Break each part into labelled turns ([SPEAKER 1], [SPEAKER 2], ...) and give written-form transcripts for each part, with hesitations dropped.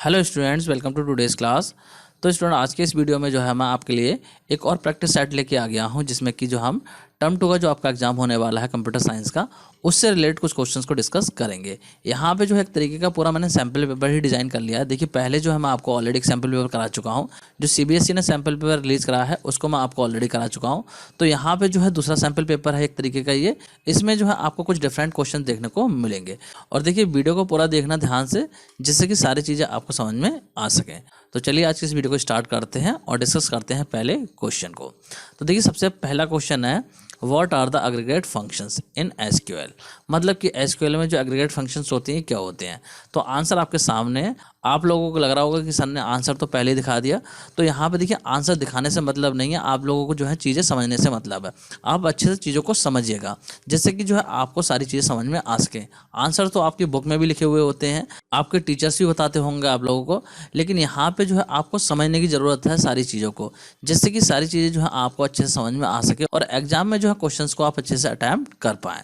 [SPEAKER 1] Hello students, welcome to today's class. तो student, आज के इस वीडियो में जो है मैं आपके लिए एक और प्रैक्टिस सेट लेके आ गया हूं, जिसमें कि जो हम टर्म 2 का जो आपका एग्जाम होने वाला है कंप्यूटर साइंस का, उससे रिलेटेड कुछ क्वेश्चंस को डिस्कस करेंगे। यहाँ पे जो है एक तरीके का पूरा मैंने सैम्पल पेपर ही डिज़ाइन कर लिया है। देखिए, पहले जो है मैं आपको ऑलरेडी एक सैम्पल पेपर करा चुका हूँ। जो सीबीएसई ने सैम्पल पेपर रिलीज़ करा है उसको मैं आपको ऑलरेडी करा चुका हूँ। तो यहाँ पे जो है दूसरा सैम्पल पेपर है एक तरीके का ये। इसमें जो है आपको कुछ डिफरेंट क्वेश्चन देखने को मिलेंगे। और देखिए, वीडियो को पूरा देखना ध्यान से, जिससे कि सारी चीज़ें आपको समझ में आ सकें। तो चलिए आज की इस वीडियो को स्टार्ट करते हैं और डिस्कस करते हैं पहले क्वेश्चन को। तो देखिए, सबसे पहला क्वेश्चन है, what are the aggregate functions in SQL. मतलब कि एसक्यूएल में जो एग्रीगेट फंक्शंस होती हैं क्या होते हैं। तो आंसर आपके सामने है। आप लोगों को लग रहा होगा कि सर ने आंसर तो पहले ही दिखा दिया। तो यहाँ पे देखिए, आंसर दिखाने से मतलब नहीं है, आप लोगों को जो है चीज़ें समझने से मतलब है। आप अच्छे से चीज़ों को समझिएगा, जिससे कि जो है आपको सारी चीज़ें समझ में आ सके। आंसर तो आपकी बुक में भी लिखे हुए होते हैं, आपके टीचर्स भी बताते होंगे आप लोगों को, लेकिन यहाँ पे जो है आपको समझने की ज़रूरत है सारी चीज़ों को, जिससे कि सारी चीज़ें जो है आपको अच्छे से समझ में आ सके और एग्जाम में जो है क्वेश्चंस को आप अच्छे से अटैम्प्ट कर पाएँ।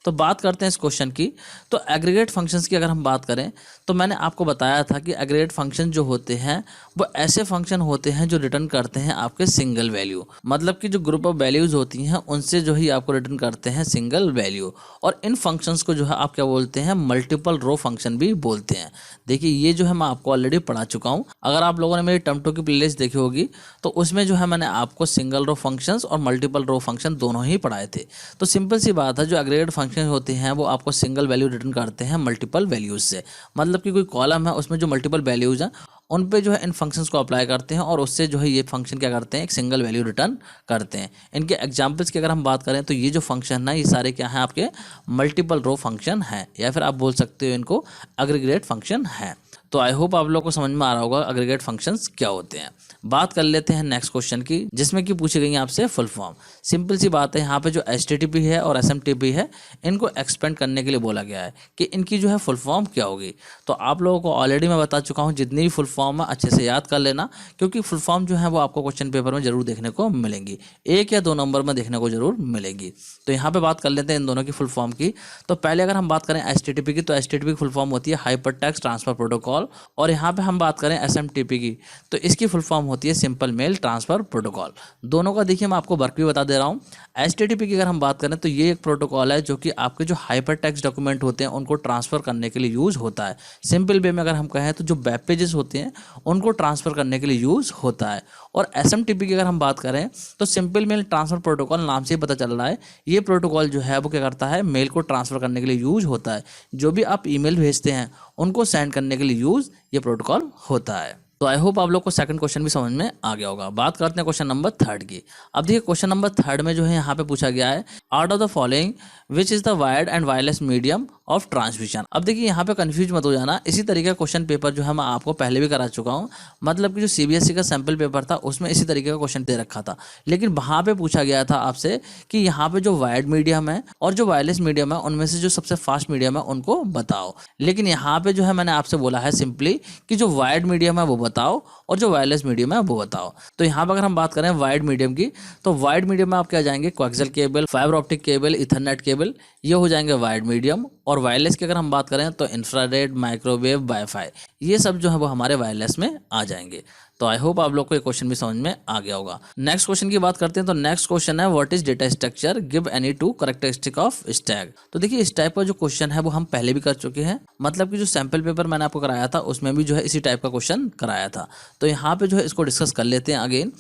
[SPEAKER 1] तो बात करते हैं इस क्वेश्चन की। तो एग्रीगेट फंक्शंस की अगर हम बात करें, तो मैंने आपको बताया था कि एग्रीगेट फंक्शन जो होते हैं वो ऐसे फंक्शन होते हैं जो रिटर्न करते हैं आपके सिंगल वैल्यू। मतलब कि जो ग्रुप ऑफ वैल्यूज़ होती हैं उनसे जो ही आपको रिटर्न करते हैं सिंगल वैल्यू। और इन फंक्शंस को जो है आप क्या बोलते हैं, मल्टीपल रो फंक्शन भी बोलते हैं। देखिए, ये जो है मैं आपको ऑलरेडी पढ़ा चुका हूँ। अगर आप लोगों ने मेरी टर्म 2 की प्लेलिस्ट देखी होगी तो उसमें जो है मैंने आपको सिंगल रो फंक्शंस और मल्टीपल रो फंक्शन दोनों ही पढ़ाए थे। तो सिंपल सी बात है, जो एग्रीगेट फंक्शन होते हैं वो आपको सिंगल वैल्यू रिटर्न करते हैं मल्टीपल वैल्यूज से। मतलब कि कोई कॉलम है उसमें जो मल्टीपल वैल्यूज हैं उन पे जो है इन फंक्शंस को अप्लाई करते हैं और उससे जो है ये फंक्शन क्या करते हैं, एक सिंगल वैल्यू रिटर्न करते हैं। इनके एग्जांपल्स की अगर हम बात करें तो ये जो फंक्शन है ये सारे क्या हैं, आपके मल्टीपल रो फंक्शन हैं, या फिर आप बोल सकते हो इनको एग्रीगेट फंक्शन है। तो आई होप आप लोग को समझ में आ रहा होगा एग्रीगेट फंक्शंस क्या होते हैं। बात कर लेते हैं नेक्स्ट क्वेश्चन की, जिसमें कि पूछी गई है आपसे फुल फॉर्म। सिंपल सी बात है, यहाँ पे जो एचटीटीपी है और एसएमटीपी है इनको एक्सपेंड करने के लिए बोला गया है कि इनकी जो है फुल फॉर्म क्या होगी। तो आप लोगों को ऑलरेडी मैं बता चुका हूँ, जितनी भी फुल फॉर्म है अच्छे से याद कर लेना, क्योंकि फुल फॉर्म जो है वो आपको क्वेश्चन पेपर में जरूर देखने को मिलेंगी, 1 या 2 नंबर में देखने को जरूर मिलेगी। तो यहाँ पे बात कर लेते हैं इन दोनों की फुल फॉर्म की। तो पहले अगर हम बात करें एचटीटीपी की, तो एचटीटीपी की फुल फॉर्म होती है हाइपर टेक्स्ट ट्रांसफर प्रोटोकॉल। और यहाँ पे हम बात करें एसएमटीपी की, तो इसकी फुल फॉर्म होती है सिंपल मेल ट्रांसफर प्रोटोकॉल। दोनों का देखिए मैं आपको वर्क भी बता दे रहा हूँ। एचटीटीपी की अगर हम बात करें तो ये एक प्रोटोकॉल है जो कि आपके जो हाइपर टेक्स्ट डॉक्यूमेंट होते हैं उनको ट्रांसफर करने के लिए यूज होता है। सिंपल वे में अगर हम कहें तो जो वेब पेजेस होते हैं उनको ट्रांसफर करने के लिए यूज होता है। और एसएमटीपी की अगर हम बात करें तो सिंपल मेल ट्रांसफर प्रोटोकॉल, नाम से ही पता चल रहा है, ये प्रोटोकॉल जो है वो क्या करता है, मेल को ट्रांसफर करने के लिए यूज होता है। जो भी आप ईमेल भेजते हैं उनको सेंड करने के लिए यूज ये प्रोटोकॉल होता है। तो आई होप आप लोग को सेकंड क्वेश्चन भी समझ में आ गया होगा। बात करते हैं क्वेश्चन नंबर 3 की। अब देखिए, क्वेश्चन नंबर 3 में जो है यहाँ पे पूछा गया है, out of the following which is the wired and wireless medium of transmission. अब देखिए, यहाँ पे कंफ्यूज मत हो जाना, इसी तरीके का क्वेश्चन पेपर जो है मैं आपको पहले भी करा चुका हूँ। मतलब कि जो सीबीएसई का सैम्पल पेपर था उसमें इसी तरीके का क्वेश्चन दे रखा था, लेकिन वहाँ पे पूछा गया था आपसे कि यहाँ पे जो वायर्ड मीडियम है और जो वायरलेस मीडियम है उनमें से जो सबसे फास्ट मीडियम है उनको बताओ। लेकिन यहाँ पे जो है मैंने आपसे बोला है सिंपली कि जो वायर्ड मीडियम है वो बताओ और जो वायरलेस मीडियम है वो बताओ। तो यहाँ पर अगर हम बात करें वायर्ड मीडियम की, तो वायर्ड मीडियम में आप क्या जाएंगे, coaxial cable, fibre optic cable, Ethernet cable, ये हो जाएंगे वायर्ड मीडियम। और वायरलेस की अगर हम बात करें तो इंफ्रारेड, माइक्रोवेव, वाईफाई, ये सब जो है वो हमारे वायरलेस में आ जाएंगे। तो आई होप आप लोग को ये क्वेश्चन भी समझ में आ गया होगा। नेक्स्ट क्वेश्चन की बात करते हैं। तो नेक्स्ट क्वेश्चन है, what is data structure, give any 2 characteristic of stack. तो देखिए, इस टाइप का जो क्वेश्चन है वो हम पहले भी कर चुके हैं। मतलब कि जो सैंपल पेपर मैंने आपको कराया था उसमें भी जो है इसी टाइप का क्वेश्चन कराया था। तो यहाँ पे जो है इसको डिस्कस कर लेते हैं अगेन।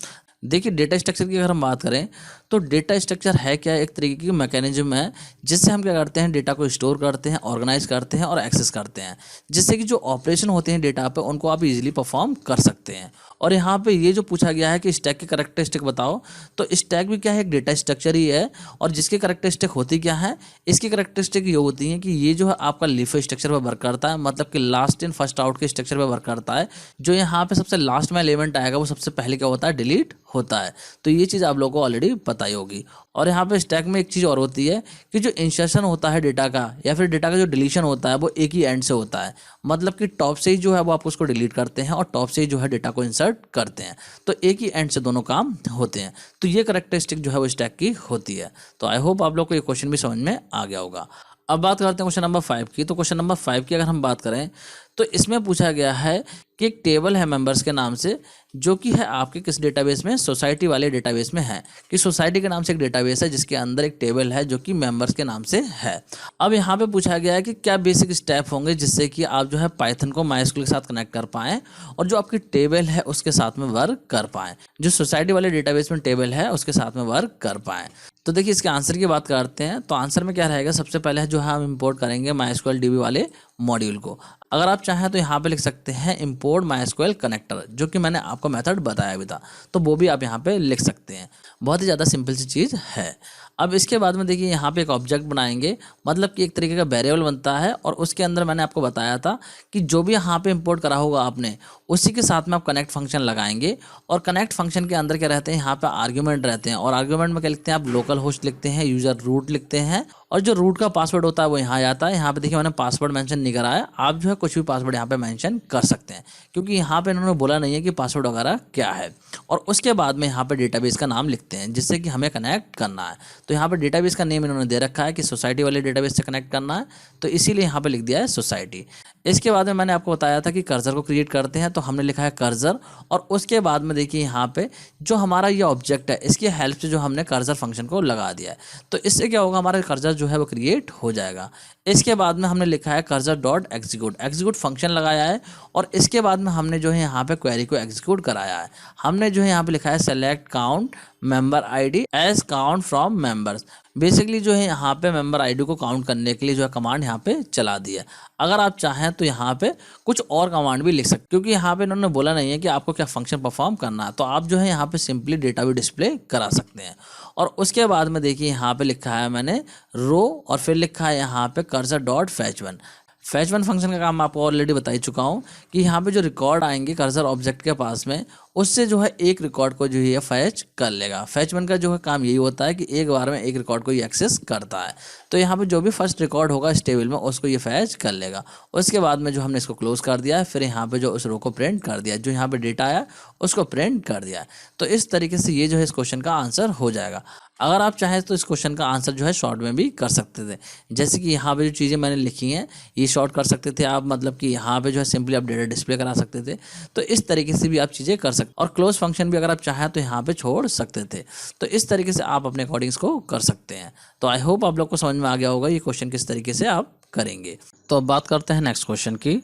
[SPEAKER 1] देखिए, डेटा स्ट्रक्चर की अगर हम बात करें तो डेटा स्ट्रक्चर है क्या, एक तरीके की मैकेनिज्म है जिससे हम क्या करते हैं, डेटा को स्टोर करते हैं, ऑर्गेनाइज करते हैं और एक्सेस करते हैं, जिससे कि जो ऑपरेशन होते हैं डेटा पे उनको आप इजीली परफॉर्म कर सकते हैं। और यहाँ पे ये जो पूछा गया है कि स्टैक की कैरेक्टरिस्टिक बताओ, तो स्टैक भी क्या है, एक डेटा स्ट्रक्चर ही है। और जिसकी कैरेक्टरिस्टिक होती क्या है, इसकी कैरेक्टरिस्टिक ये होती है कि ये जो है आपका लीफ स्ट्रक्चर पर वर्क करता है, मतलब कि लास्ट इन फर्स्ट आउट के स्ट्रक्चर पर वर्क करता है। जो यहाँ पे सबसे लास्ट में एलिमेंट आएगा वो सबसे पहले क्या होता है, डिलीट होता है। तो ये चीज़ आप लोगों को ऑलरेडी पता ही होगी। और यहाँ पे स्टैक में एक चीज़ और होती है कि जो इंसर्शन होता है डेटा का, या फिर डेटा का जो डिलीशन होता है वो एक ही एंड से होता है। मतलब कि टॉप से ही जो है वो आप उसको डिलीट करते हैं और टॉप से ही जो है डेटा को इंसर्ट करते हैं। तो एक ही एंड से दोनों काम होते हैं। तो ये कैरेक्टरिस्टिक जो है वो स्टैक की होती है। तो आई होप आप लोग को ये क्वेश्चन भी समझ में आ गया होगा। अब बात करते हैं क्वेश्चन नंबर 5 की। तो क्वेश्चन नंबर 5 की अगर हम बात करें तो इसमें पूछा गया है कि एक टेबल है मेंबर्स के नाम से, जो कि है आपके किस डेटाबेस में, सोसाइटी वाले डेटाबेस में है, कि सोसाइटी के नाम से एक डेटाबेस है जिसके अंदर एक टेबल है जो कि मेंबर्स के नाम से है। अब यहाँ पे पूछा गया है कि क्या बेसिक स्टेप होंगे जिससे कि आप जो है पाइथन को माइस्क्यूएल के साथ कनेक्ट कर पाएं और जो आपकी टेबल है उसके साथ में वर्क कर पाएं, जो सोसाइटी वाले डेटाबेस में टेबल है उसके साथ में वर्क कर पाएं। तो देखिए इसके आंसर की बात करते हैं। तो आंसर में क्या रहेगा, सबसे पहले जो है हम इंपोर्ट करेंगे माइस्क्यूएल डीबी वाले मॉड्यूल को। अगर आप चाहें तो यहाँ पे लिख सकते हैं इंपोर्ट माइस्क्यूएल कनेक्टर, जो कि मैंने आपको मेथड बताया भी था, तो वो भी आप यहाँ पे लिख सकते हैं। बहुत ही ज़्यादा सिंपल सी चीज़ है। अब इसके बाद में देखिए यहाँ पे एक ऑब्जेक्ट बनाएंगे, मतलब कि एक तरीके का वेरिएबल बनता है और उसके अंदर मैंने आपको बताया था कि जो भी यहाँ पे इंपोर्ट करा होगा आपने उसी के साथ में आप कनेक्ट फंक्शन लगाएंगे। और कनेक्ट फंक्शन के अंदर क्या रहते हैं, यहाँ पे आर्ग्यूमेंट रहते हैं और आर्ग्यूमेंट में क्या लिखते हैं आप, लोकल होस्ट लिखते हैं, यूजर रूट लिखते हैं और जो रूट का पासवर्ड होता है वो यहाँ आता है। यहाँ पे देखिए मैंने पासवर्ड मेंशन नहीं करा है, आप जो है कुछ भी पासवर्ड यहाँ पे मेंशन कर सकते हैं क्योंकि यहाँ पे इन्होंने बोला नहीं है कि पासवर्ड वगैरह क्या है। और उसके बाद में यहाँ पे डेटाबेस का नाम लिखते हैं जिससे कि हमें कनेक्ट करना है। तो यहाँ पे डेटाबेस का नेम इन्होंने दे रखा है कि सोसाइटी वाले डेटाबेस से कनेक्ट करना है, तो इसीलिए यहाँ पे लिख दिया है सोसाइटी। इसके बाद में मैंने आपको बताया था कि कर्सर को क्रिएट करते हैं, तो हमने लिखा है कर्सर। और उसके बाद में देखिए यहाँ पे जो हमारा ये ऑब्जेक्ट है इसकी हेल्प से जो हमने कर्सर फंक्शन को लगा दिया है, तो इससे क्या होगा, हमारा कर्सर जो है वो क्रिएट हो जाएगा। इसके बाद में हमने लिखा है कर्सर डॉट एग्जीक्यूट फंक्शन लगाया है और इसके बाद में हमने जो है यहाँ पे क्वेरी को एग्जीक्यूट कराया है। हमने जो है यहाँ पे लिखा है select count member ID as count from members. Basically जो है यहाँ पे मेंबर आईडी को काउंट करने के लिए जो है कमांड यहाँ पे चला दी है। अगर आप चाहें तो यहाँ पे कुछ और कमांड भी लिख सकते, क्योंकि यहाँ पे इन्होंने बोला नहीं है कि आपको क्या फंक्शन परफॉर्म करना है, तो आप जो है यहाँ पे सिंपली डेटा भी डिस्प्ले करा सकते हैं। और उसके बाद में देखिए यहाँ पे लिखा है मैंने रो और फिर लिखा है यहाँ पे cursor dot fetch one function का काम मैं आपको ऑलरेडी बता ही चुका हूँ कि यहाँ पे जो रिकॉर्ड आएंगे कर्सर ऑब्जेक्ट के पास में, उससे जो है एक रिकॉर्ड को जो है फैच कर लेगा। फैच वन का जो है काम यही होता है कि एक बार में एक रिकॉर्ड को ये एक्सेस करता है। तो यहाँ पे जो भी फर्स्ट रिकॉर्ड होगा इस टेबल में उसको ये फैच कर लेगा। उसके बाद में जो हमने इसको क्लोज कर दिया है, फिर यहाँ पे जो उस रो को प्रिंट कर दिया, जो यहाँ पे डेटा आया उसको प्रिंट कर दिया। तो इस तरीके से ये जो है इस क्वेश्चन का आंसर हो जाएगा। अगर आप चाहें तो इस क्वेश्चन का आंसर जो है शॉर्ट में भी कर सकते थे, जैसे कि यहाँ पे जो चीज़ें मैंने लिखी हैं ये शॉर्ट कर सकते थे आप, मतलब कि यहाँ पे जो है सिंपली आप डेटा डिस्प्ले करा सकते थे। तो इस तरीके से भी आप चीज़ें कर सकते, और क्लोज फंक्शन भी अगर आप चाहें तो यहाँ पे छोड़ सकते थे। तो इस तरीके से आप अपने अकॉर्डिंग इसको कर सकते हैं। तो आई होप आप लोग को समझ में आ गया होगा ये क्वेश्चन किस तरीके से आप करेंगे। तो अब बात करते हैं नेक्स्ट क्वेश्चन की।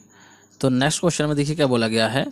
[SPEAKER 1] तो नेक्स्ट क्वेश्चन में देखिए क्या बोला गया है।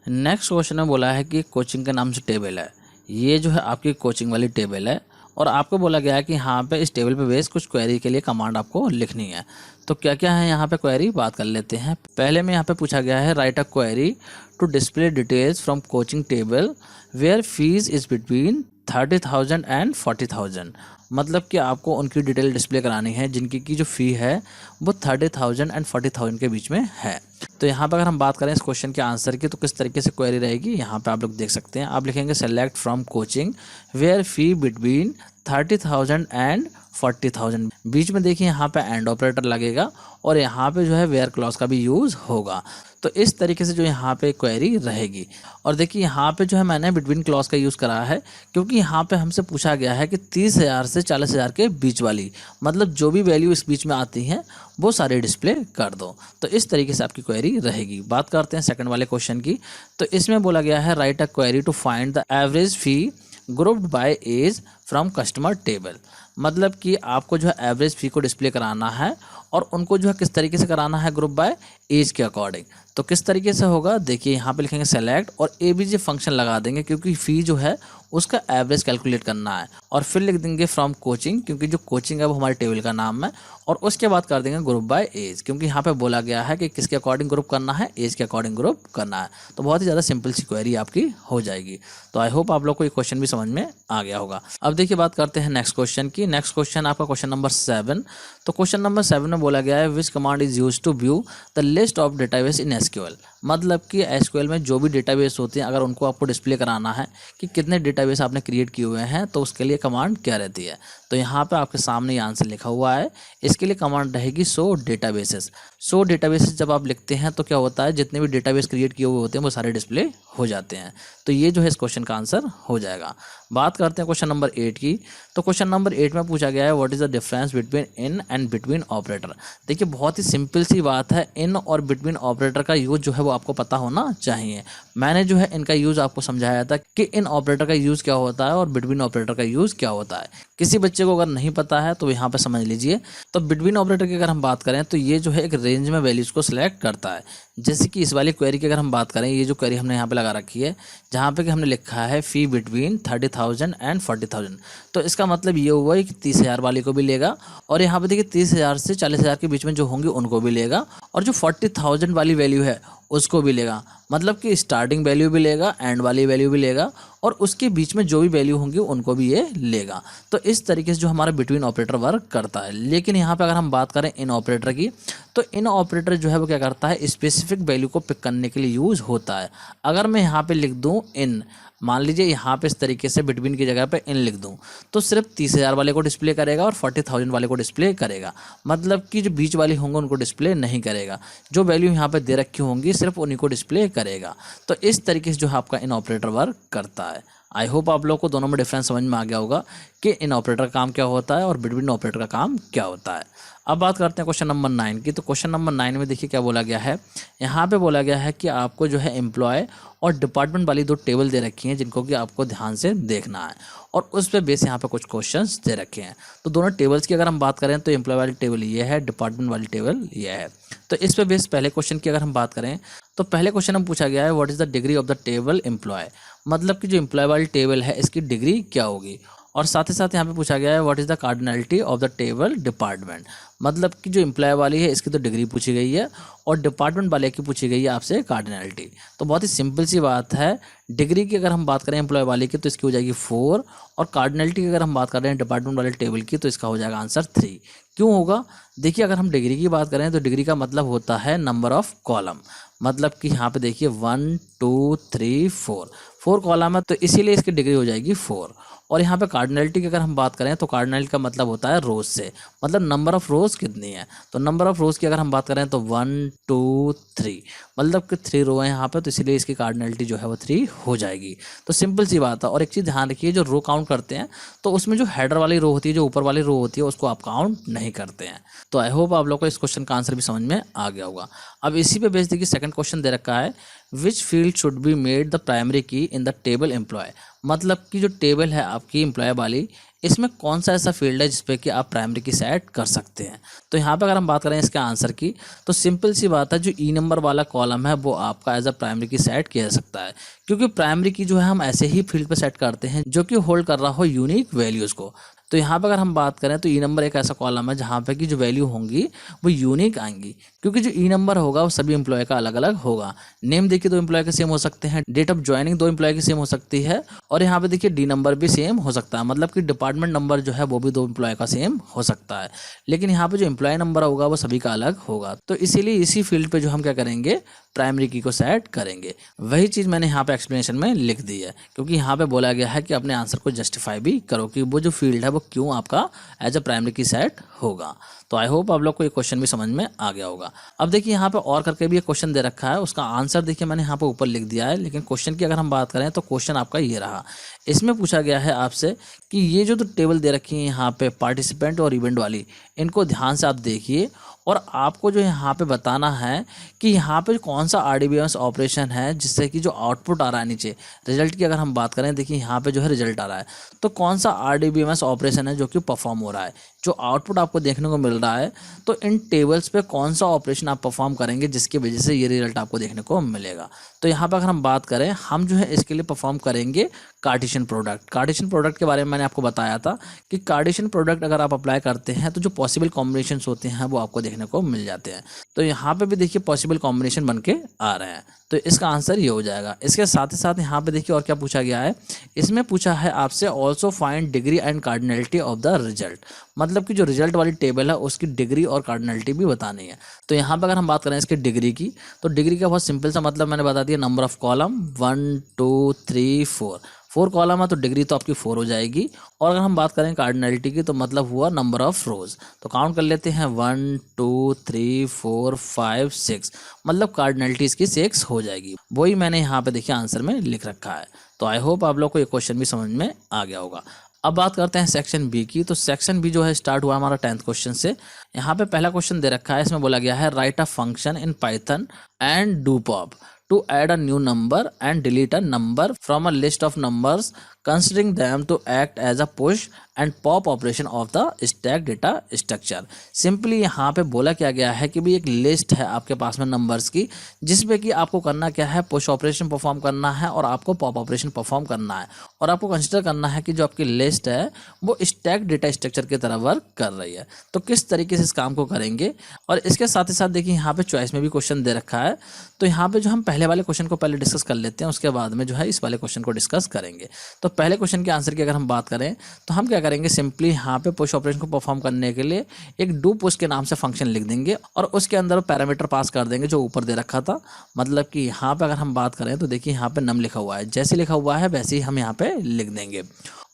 [SPEAKER 1] नेक्स्ट क्वेश्चन में बोला है कि कोचिंग के नाम से टेबल है, ये जो है आपकी कोचिंग वाली टेबल है और आपको बोला गया है कि यहाँ पे इस टेबल पे बेस कुछ क्वेरी के लिए कमांड आपको लिखनी है। तो क्या क्या है यहाँ पे क्वेरी, बात कर लेते हैं। पहले में यहाँ पे पूछा गया है write a query to display details from coaching table where fees is between 30,000 and 40,000। मतलब कि आपको उनकी डिटेल डिस्प्ले करानी है जिनकी की जो फ़ी है वो 30,000 एंड 40,000 के बीच में है। तो यहाँ पर अगर हम बात करें इस क्वेश्चन के आंसर की, तो किस तरीके से क्वेरी रहेगी यहाँ पे आप लोग देख सकते हैं। आप लिखेंगे select from coaching where fee between 30,000 and 40,000। बीच में देखिए यहाँ पे एंड ऑपरेटर लगेगा और यहाँ पे जो है वेयर क्लॉज का भी यूज़ होगा। तो इस तरीके से जो यहाँ पे क्वेरी रहेगी। और देखिए यहाँ पे जो है मैंने बिटवीन क्लॉज का यूज़ करा है क्योंकि यहाँ पे हमसे पूछा गया है कि 30,000 से 40,000 के बीच वाली, मतलब जो भी वैल्यू इस बीच में आती हैं वो सारे डिस्प्ले कर दो। तो इस तरीके से आपकी क्वेरी रहेगी। बात करते हैं सेकंड वाले क्वेश्चन की। तो इसमें बोला गया है write a query to find the average fee grouped by age from customer table. मतलब कि आपको जो है एवरेज फ़ी को डिस्प्ले कराना है और उनको जो है किस तरीके से कराना है, ग्रुप बाय एज के अकॉर्डिंग। तो किस तरीके से होगा, देखिए यहाँ पे लिखेंगे सेलेक्ट और एबीजे फंक्शन लगा देंगे क्योंकि फ़ी जो है उसका एवरेज कैलकुलेट करना है, और फिर लिख देंगे फ्रॉम कोचिंग क्योंकि जो कोचिंग है वो हमारे टेबल का नाम है, और उसके बाद कर देंगे ग्रुप बाय एज क्योंकि यहाँ पे बोला गया है कि किसके अकॉर्डिंग ग्रुप करना है, एज के अकॉर्डिंग ग्रुप करना है। तो बहुत ही ज़्यादा सिंपल सी क्वेरी आपकी हो जाएगी। तो आई होप आप लोग को ये क्वेश्चन भी समझ में आ गया होगा। अब देखिए बात करते हैं नेक्स्ट क्वेश्चन की। नेक्स्ट क्वेश्चन आपका क्वेश्चन नंबर 7। तो क्वेश्चन नंबर 7 में बोला गया है which command is use to view the list of database in SQL. मतलब कि एसक्यूएल में जो भी डेटाबेस होते हैं अगर उनको आपको डिस्प्ले कराना है कि कितने डेटाबेस आपने क्रिएट किए हुए हैं तो उसके लिए कमांड क्या रहती है। तो तो यहाँ पे आपके सामने ये आंसर लिखा हुआ है। इसके लिए कमांड रहेगी शो डेटाबेसेस। शो डेटाबेसेस जब आप लिखते हैं तो क्या होता है, जितने भी डेटाबेस क्रिएट किए हुए होते हैं वो सारे डिस्प्ले हो जाते हैं। तो ये जो है इस क्वेश्चन का आंसर हो जाएगा। बात करते हैं क्वेश्चन नंबर 8 की। तो क्वेश्चन नंबर 8 में पूछा गया है what is the difference between in and between operator. देखिए बहुत ही सिंपल सी बात है, इन और बिटवीन ऑपरेटर का यूज जो है वो आपको पता होना चाहिए। मैंने जो है इनका यूज आपको समझाया था कि इन ऑपरेटर का यूज क्या होता है और बिटवीन ऑपरेटर का यूज क्या होता है। किसी बच्चे को अगर नहीं पता है तो यहाँ पे समझ लीजिए। तो बिटवीन ऑपरेटर की अगर हम बात करें तो ये जो है एक रेंज में वैल्यूज को सिलेक्ट करता है। जैसे कि इस वाली क्वेरी की अगर हम बात करें, ये जो क्वेरी हमने यहाँ पे लगा रखी है जहाँ पे कि हमने लिखा है फी बिटवीन 30,000 एंड 40,000। तो इसका मतलब ये हुआ कि 30,000 वाले को भी लेगा और यहाँ पे देखिए 30,000 से 40,000 के बीच में जो होंगे उनको भी लेगा और जो 40,000 वाली वैल्यू है उसको भी लेगा। मतलब कि स्टार्टिंग वैल्यू भी लेगा, एंड वाली वैल्यू भी लेगा और उसके बीच में जो भी वैल्यू होंगी उनको भी ये लेगा। तो इस तरीके से जो हमारा बिटवीन ऑपरेटर वर्क करता है। लेकिन यहाँ पे अगर हम बात करें इन ऑपरेटर की, तो इन ऑपरेटर जो है वो क्या करता है, स्पेसिफिक वैल्यू को पिक करने के लिए यूज़ होता है। अगर मैं यहाँ पे लिख दूँ इन, मान लीजिए यहाँ पे इस तरीके से बिटवीन की जगह पे इन लिख दूँ तो सिर्फ 30,000 वाले को डिस्प्ले करेगा और 40,000 वाले को डिस्प्ले करेगा। मतलब कि जो बीच वाली होंगे उनको डिस्प्ले नहीं करेगा। जो वैल्यू यहाँ पे दे रखी होंगी सिर्फ उन्हीं को डिस्प्ले करेगा। तो इस तरीके से जो है आपका इन ऑपरेटर वर्क करता है। आई होप आप लोग को दोनों में डिफरेंस समझ में आ गया होगा कि इन ऑपरेटर का काम क्या होता है और बिटवीन ऑपरेटर का काम क्या होता है। अब बात करते हैं क्वेश्चन नंबर 9 की। तो क्वेश्चन नंबर 9 में देखिए क्या बोला गया है। यहाँ पे बोला गया है कि आपको जो है एम्प्लॉय और डिपार्टमेंट वाली दो टेबल दे रखी हैं जिनको कि आपको ध्यान से देखना है और उस पे बेस यहाँ पे कुछ क्वेश्चंस दे रखे हैं। तो दोनों टेबल्स की अगर हम बात करें तो एम्प्लॉय वाली टेबल ये है, डिपार्टमेंट वाली टेबल ये है। तो इस पे बेस पहले क्वेश्चन की अगर हम बात करें तो पहले क्वेश्चन में पूछा गया है what is the degree of the table employ. मतलब कि जो एम्प्लॉय वाली टेबल है इसकी डिग्री क्या होगी। और साथ ही साथ यहाँ पे पूछा गया है what is the cardinality of the table department. मतलब कि जो एम्प्लॉय वाली है इसकी तो डिग्री पूछी गई है और डिपार्टमेंट वाले की पूछी गई है आपसे कार्डिनलिटी। तो बहुत ही सिंपल सी बात है। डिग्री की अगर हम बात करें एम्प्लॉय वाले की तो इसकी हो जाएगी 4 और कार्डिनलिटी की अगर हम बात कर रहे हैं डिपार्टमेंट वाले टेबल की तो इसका हो जाएगा आंसर 3। क्यों होगा, देखिए अगर हम डिग्री की बात करें तो डिग्री का मतलब होता है नंबर ऑफ कॉलम। मतलब कि यहाँ पे देखिए 1 2 3 4 कॉलम है तो इसीलिए इसकी डिग्री हो जाएगी 4। और यहाँ पे कार्डिनलिटी की अगर हम बात करें तो कार्डिनलिटी का मतलब होता है रोज से, मतलब नंबर ऑफ रोज कितनी है। तो नंबर ऑफ रोज की अगर हम बात करें तो 1 2 3 मतलब कि 3 रो है यहाँ पे तो इसीलिए इसकी कार्डिनलिटी जो है वो 3 हो जाएगी। तो सिंपल सी बात है। और एक चीज़ ध्यान रखिए, जो रो काउंट करते हैं तो उसमें जो हेडर वाली रो होती है, जो ऊपर वाली रो होती है उसको आप काउंट नहीं करते हैं। तो आई होप आप लोग को इस क्वेश्चन का आंसर भी समझ में आ गया होगा। अब इसी पे बेस देखिए सेकंड क्वेश्चन दे रखा है which field should be made the primary की इन द टेबल एम्प्लॉय। मतलब कि जो टेबल है आपकी एम्प्लॉय वाली, इसमें कौन सा ऐसा फील्ड है जिसपे कि आप प्राइमरी की सेट कर सकते हैं। तो यहाँ पे अगर हम बात करें इसके आंसर की तो सिंपल सी बात है, जो ई नंबर वाला कॉलम है वो आपका एज अ प्राइमरी की सेट किया जा सकता है। क्योंकि प्राइमरी की जो है हम ऐसे ही फील्ड पे सेट करते हैं जो कि होल्ड कर रहा हो यूनिक वैल्यूज़ को। तो यहाँ पर अगर हम बात करें तो ई नंबर एक ऐसा कॉलम है जहाँ पे कि जो वैल्यू होंगी वो यूनिक आएंगी। क्योंकि जो ई नंबर होगा वो सभी एम्प्लॉय का अलग अलग होगा। नेम देखिए 2 एम्प्लॉय के सेम हो सकते हैं, डेट ऑफ ज्वाइनिंग 2 एम्प्लॉय की सेम हो सकती है और यहाँ पे देखिए डी नंबर भी सेम हो सकता है। मतलब कि डिपार्टमेंट नंबर जो है वो भी 2 एम्प्लॉय का सेम हो सकता है। लेकिन यहाँ पे जो एम्प्लॉय नंबर होगा वो सभी का अलग होगा। तो इसीलिए इसी फील्ड पे जो हम क्या करेंगे, प्राइमरी की को सेट करेंगे। वही चीज़ मैंने यहाँ पे एक्सप्लेनेशन में लिख दी है, क्योंकि यहाँ पे बोला गया है कि अपने आंसर को जस्टिफाई भी करो कि वो जो फील्ड है वो क्यों आपका एज अ प्राइमरी की सेट होगा। तो आई होप आप लोग को ये क्वेश्चन भी समझ में आ गया होगा। अब देखिए यहाँ पे और करके भी एक क्वेश्चन दे रखा है, उसका आंसर देखिए मैंने यहाँ पे ऊपर लिख दिया है। लेकिन क्वेश्चन की अगर हम बात करें तो क्वेश्चन आपका ये रहा। इसमें पूछा गया है आपसे कि ये जो टेबल दे रखी है यहाँ पे पार्टिसिपेंट और इवेंट वाली, इनको ध्यान से आप देखिए और आपको जो यहाँ पे बताना है कि यहाँ पे कौन सा RDBMS ऑपरेशन है जिससे कि जो आउटपुट आ रहा है नीचे रिजल्ट की अगर हम बात करें, देखिए यहाँ पे जो है रिजल्ट आ रहा है, तो कौन सा RDBMS ऑपरेशन है जो कि परफॉर्म हो रहा है। जो आउटपुट आपको देखने को मिल रहा है तो इन टेबल्स पे कौन सा ऑपरेशन आप परफॉर्म करेंगे जिसकी वजह से ये रिजल्ट आपको देखने को मिलेगा। तो यहाँ पर अगर हम बात करें, हम जो है इसके लिए परफॉर्म करेंगे कार्टेशियन प्रोडक्ट। कार्टेशियन प्रोडक्ट के बारे में मैंने आपको बताया था कि कार्टेशियन प्रोडक्ट अगर आप अप्लाई करते हैं तो जो पॉसिबल कॉम्बिनेशंस होते हैं वो आपको देखने को मिल जाते हैं। तो यहाँ पे भी देखिए पॉसिबल कॉम्बिनेशन बन के आ रहे हैं, तो इसका आंसर ये हो जाएगा। इसके साथ ही साथ यहाँ पे देखिए और क्या पूछा गया है, इसमें पूछा है आपसे also find degree and cardinality of the result. मतलब कि जो रिजल्ट वाली टेबल है उसकी डिग्री और कार्डिनलिटी भी बतानी है। तो यहाँ पर अगर हम बात करें इसकी डिग्री की, तो डिग्री का बहुत सिंपल सा मतलब मैंने बता दिया, नंबर ऑफ कॉलम 1 2 3 4 4 कॉलम है तो डिग्री तो आपकी 4 हो जाएगी। और अगर हम बात करें कार्डिनलिटी की तो मतलब हुआ नंबर ऑफ रोज। तो काउंट कर लेते हैं 1 2 3 4 5 6, मतलब कार्डिनलिटी इसकी 6 हो जाएगी। वही मैंने यहाँ पे देखिए आंसर में लिख रखा है। तो आई होप आप लोग को ये क्वेश्चन भी समझ में आ गया होगा। अब बात करते हैं सेक्शन बी की। तो सेक्शन बी जो है स्टार्ट हुआ हमारा 10th क्वेश्चन से। यहाँ पे पहला क्वेश्चन दे रखा है, इसमें बोला गया है write a function in Python and do pop to add a new number and delete a number from a list of numbers considering them to act as a push and pop operation of the stack data structure। Simply यहाँ पे बोला क्या गया है कि भाई एक list है आपके पास में नंबर्स की, जिसमें कि आपको करना क्या है, पुश ऑपरेशन परफॉर्म करना है और आपको पॉप ऑपरेशन परफॉर्म करना है। और आपको कंसिडर करना है कि जो आपकी लिस्ट है वो स्टैक डेटा स्ट्रक्चर की तरह वर्क कर रही है। तो किस तरीके से इस काम को करेंगे, और इसके साथ ही साथ देखिए यहाँ पे चॉइस में भी क्वेश्चन दे रखा है। तो यहाँ पे जो हम पहले वाले क्वेश्चन को पहले डिस्कस कर लेते हैं, उसके बाद में जो है इस वाले क्वेश्चन को डिस्कस करेंगे। तो पहले क्वेश्चन के आंसर की अगर हम बात करें तो हम क्या करेंगे, सिंपली यहाँ पे पुश ऑपरेशन को परफॉर्म करने के लिए एक डू पुश के नाम से फंक्शन लिख देंगे और उसके अंदर पैरामीटर पास कर देंगे जो ऊपर दे रखा था। मतलब कि यहाँ पे अगर हम बात करें तो देखिए यहाँ पे नम लिखा हुआ है, जैसे लिखा हुआ है वैसे ही हम यहाँ पे लिख देंगे।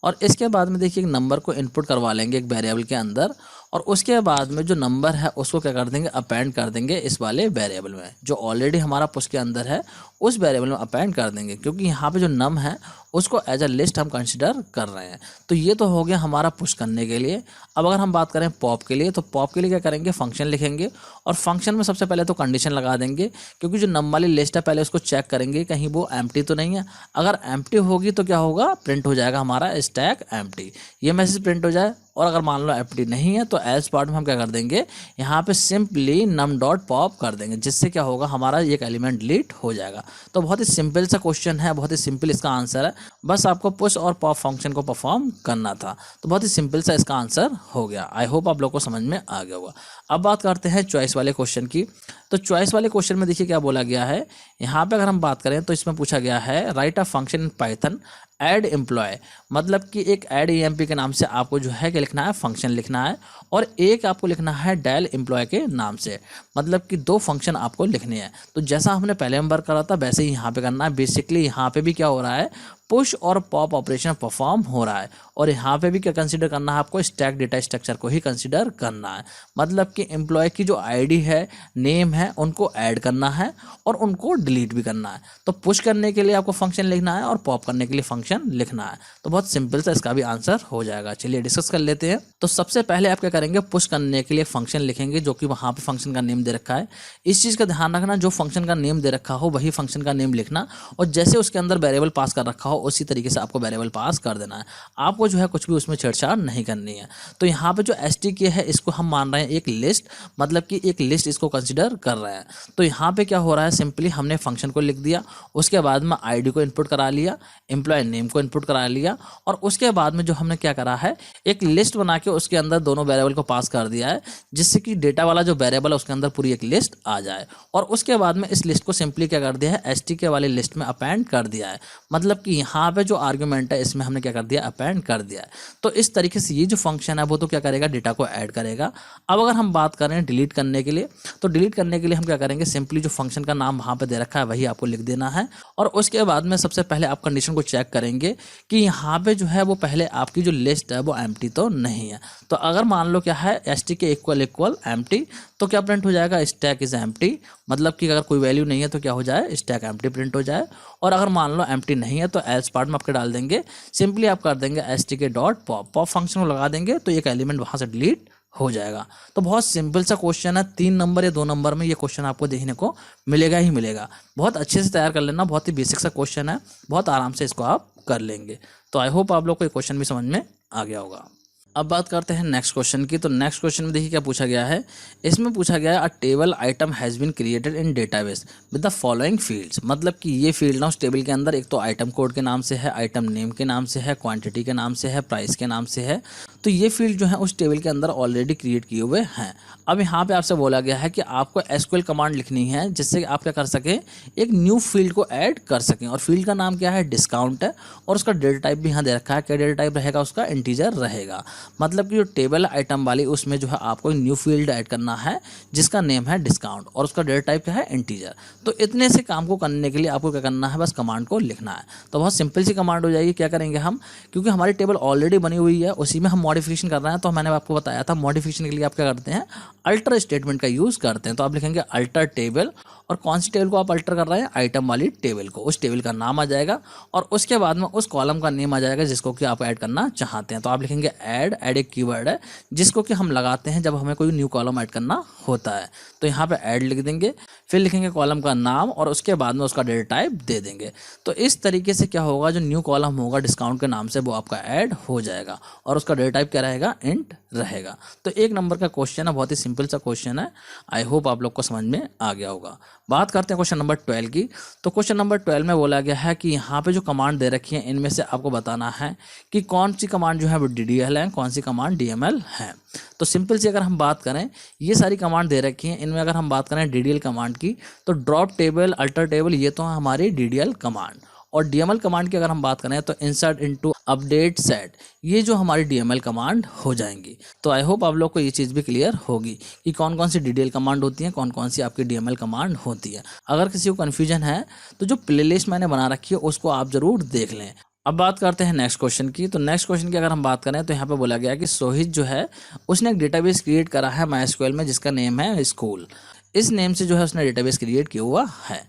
[SPEAKER 1] और इसके बाद में देखिए एक नंबर को इनपुट करवा लेंगे एक वेरिएबल के अंदर, और उसके बाद में जो नंबर है उसको क्या कर देंगे, अपेंड कर देंगे इस वाले वेरिएबल में जो ऑलरेडी हमारा पुश के अंदर है, उस वेरिएबल में अपेंड कर देंगे, क्योंकि यहाँ पे जो नम है उसको एज अ लिस्ट हम कंसिडर कर रहे हैं। तो ये तो हो गया हमारा पुश करने के लिए। अब अगर हम बात करें पॉप के लिए, तो पॉप के लिए क्या करेंगे, फंक्शन लिखेंगे और फंक्शन में सबसे पहले तो कंडीशन लगा देंगे, क्योंकि जो नम वाली लिस्ट है पहले उसको चेक करेंगे कहीं वो एम्प्टी तो नहीं है। अगर एम्प्टी होगी तो क्या होगा, प्रिंट हो जाएगा हमारा स्टैक एम्प्टी, ये मैसेज प्रिंट हो जाए। और अगर मान लो एम्प्टी नहीं है तो एज पार्ट में हम क्या कर देंगे, यहाँ पे सिंपली नम डॉट पॉप कर देंगे, जिससे क्या होगा हमारा एक एलिमेंट डिलीट हो जाएगा। तो बहुत ही सिंपल सा क्वेश्चन है, बहुत ही सिंपल इसका आंसर है, बस आपको पुश और पॉप फंक्शन को परफॉर्म करना था। तो बहुत ही सिंपल सा इसका आंसर हो गया। आई होप आप लोग को समझ में आ गया होगा। अब बात करते हैं चॉइस वाले क्वेश्चन की। तो चॉइस वाले क्वेश्चन में देखिए क्या बोला गया है, यहाँ पे अगर हम बात करें तो इसमें पूछा गया है write a function in Python add employ, मतलब कि एक ऐड EMP के नाम से आपको जो है क्या लिखना है, फंक्शन लिखना है, और एक आपको लिखना है डेल एम्प्लॉय के नाम से, मतलब कि 2 फंक्शन आपको लिखने हैं। तो जैसा हमने पहले में वर्क करा था वैसे ही यहाँ पे करना है। बेसिकली यहाँ पे भी क्या हो रहा है, पुश और पॉप ऑपरेशन परफॉर्म हो रहा है, और यहाँ पे भी क्या कंसीडर करना है आपको, स्टैक डेटा स्ट्रक्चर को ही कंसीडर करना है। मतलब कि एम्प्लॉय की जो आईडी है, नेम है, उनको ऐड करना है और उनको डिलीट भी करना है। तो पुश करने के लिए आपको फंक्शन लिखना है और पॉप करने के लिए फंक्शन लिखना है। तो बहुत सिंपल सा इसका भी आंसर हो जाएगा। चलिए डिस्कस कर लेते हैं। तो सबसे पहले आप क्या करेंगे, पुश करने के लिए फंक्शन लिखेंगे जो कि वहाँ पे फंक्शन का नेम दे रखा है। इस चीज़ का ध्यान रखना, जो फंक्शन का नेम दे रखा हो वही फंक्शन का नेम लिखना, और जैसे उसके अंदर वेरिएबल पास कर रखा हो उसी तरीके से आपको वेरिएबल पास कर देना है। आपको जो है कुछ भी उसमें छेड़छाड़ नहीं करनी है। तो यहाँ पे जो STK है इसको हम मान रहे हैं एक लिस्ट, मतलब कि एक लिस्ट इसको कंसिडर कर रहे हैं। तो यहाँ पे क्या हो रहा है, सिंपली हमने फंक्शन को लिख दिया, उसके बाद में ID को इनपुट करा लिया, एम्प्लॉय नेम को इनपुट करा लिया, और उसके बाद में जो हमने क्या करा है, एक लिस्ट बना के उसके अंदर दोनों वेरिएबल को पास कर दिया है, जिससे कि डेटा वाला जो वेरिएबल है उसके अंदर पूरी एक लिस्ट आ जाए। और उसके बाद में इस लिस्ट को सिंपली क्या कर दिया है, STK वाली लिस्ट में अपेंड कर दिया है। मतलब कि यहाँ पे जो आर्ग्यूमेंट है इसमें हमने क्या कर दिया, अपेंड कर दिया है। तो इस तरीके से ये जो फंक्शन है वो तो क्या करेगा, डेटा को ऐड करेगा। अब अगर हम बात करें डिलीट करने के लिए, तो डिलीट करने के लिए हम क्या करेंगे, सिंपली जो फंक्शन का नाम वहाँ पे दे रखा है वही आपको लिख देना है। और उसके बाद में सबसे पहले आप कंडीशन को चेक करेंगे कि यहाँ पे जो है वो पहले आपकी जो लिस्ट है वो एम्प्टी तो नहीं है। तो अगर मान लो क्या है, STK इक्वल एम्प्टी, तो क्या प्रिंट हो जाएगा, स्टैक इज एम्प्टी। मतलब कि अगर कोई वैल्यू नहीं है तो क्या हो जाए, स्टैक एम्प्टी प्रिंट हो जाए। और अगर मान लो एम्प्टी नहीं है तो एज पार्ट में आपके डाल देंगे, सिंपली आप कर देंगे STK dot pop, pop function को लगा देंगे तो एक एलिमेंट वहाँ से डिलीट हो जाएगा। तो बहुत सिंपल सा क्वेश्चन है, 3 नंबर या 2 नंबर में ये क्वेश्चन आपको देखने को मिलेगा ही मिलेगा। बहुत अच्छे से तैयार कर लेना, बहुत ही बेसिक सा क्वेश्चन है, बहुत आराम से इसको आप कर लेंगे। तो आई होप आप लोग को ये क्वेश्चन भी समझ में आ गया होगा। अब बात करते हैं नेक्स्ट क्वेश्चन की। तो नेक्स्ट क्वेश्चन में देखिए क्या पूछा गया है, इसमें पूछा गया है a table item has been created in database with the following fields. मतलब कि ये फील्ड ना उस टेबल के अंदर एक तो आइटम कोड के नाम से है, आइटम नेम के नाम से है, क्वांटिटी के नाम से है, प्राइस के नाम से है। तो ये फील्ड जो है उस टेबल के अंदर ऑलरेडी क्रिएट किए हुए हैं। अब यहाँ पे आपसे बोला गया है कि आपको SQL कमांड लिखनी है जिससे आप क्या कर सकें, एक न्यू फील्ड को ऐड कर सकें। और फील्ड का नाम क्या है, डिस्काउंट है, और उसका डेटा टाइप भी यहाँ दे रखा है। क्या डेटा टाइप रहेगा उसका, इंटीजर रहेगा। मतलब कि जो टेबल आइटम वाली उसमें जो है आपको एक न्यू फील्ड ऐड करना है जिसका नेम है डिस्काउंट और उसका डेटा टाइप क्या है इंटीजर। तो इतने से काम को करने के लिए आपको क्या करना है, बस कमांड को लिखना है। तो बहुत सिंपल सी कमांड हो जाएगी। क्या करेंगे हम, क्योंकि हमारी टेबल ऑलरेडी बनी हुई है उसी में हम मॉडिफिकेशन कर रहे हैं, तो मैंने आपको बताया था मॉडिफिकेशन के लिए आप क्या करते हैं, अल्टर स्टेटमेंट का यूज करते हैं। तो आप लिखेंगे अल्टर टेबल और कौन सी टेबल को आप अल्टर कर रहे हैं, आइटम वाली टेबल को। उस टेबल का नाम आ जाएगा और उसके बाद में उस कॉलम का नेम आ जाएगा जिसको कि आप ऐड करना चाहते हैं। तो आप लिखेंगे ऐड एक कीवर्ड है जिसको कि हम लगाते हैं जब हमें कोई न्यू कॉलम ऐड करना होता है। तो यहाँ पे ऐड लिख देंगे, फिर लिखेंगे कॉलम का नाम और उसके बाद में उसका डेटा टाइप दे देंगे। तो इस तरीके से क्या होगा, जो न्यू कॉलम होगा डिस्काउंट के नाम से वो आपका ऐड हो जाएगा और उसका डेटा टाइप क्या रहेगा, इंट रहेगा। तो 1 नंबर का क्वेश्चन है, बहुत ही सिंपल सा क्वेश्चन है। आई होप आप लोग को समझ में आ गया होगा। बात करते हैं क्वेश्चन नंबर 12 की। तो क्वेश्चन नंबर 12 में बोला गया है कि यहाँ पे जो कमांड दे रखी है इनमें से आपको बताना है कि कौन सी कमांड जो है वो DDL है, कौन सी कमांड DML है। तो सिंपल सी अगर हम बात करें, ये सारी कमांड दे रखी हैं, इनमें अगर हम बात करें DDL कमांड की तो ड्रॉप टेबल, अल्टर टेबल, ये तो है हमारी DDL कमांड। और DML कमांड की अगर हम बात करें तो इंसर्ट इनटू, अपडेट, सेट, ये जो हमारी DML कमांड हो जाएंगी। तो आई होप आप लोग को ये चीज़ भी क्लियर होगी कि कौन कौन सी DDL कमांड होती है, कौन कौन सी आपकी DML कमांड होती है। अगर किसी को कन्फ्यूजन है तो जो प्लेलिस्ट मैंने बना रखी है उसको आप जरूर देख लें। अब बात करते हैं नेक्स्ट क्वेश्चन की। तो नेक्स्ट क्वेश्चन की अगर हम बात करें तो यहाँ पे बोला गया है कि सोहित जो है उसने एक डेटाबेस क्रिएट करा है MySQL में जिसका नेम है स्कूल। इस नेम से जो है उसने डेटाबेस क्रिएट किया हुआ है।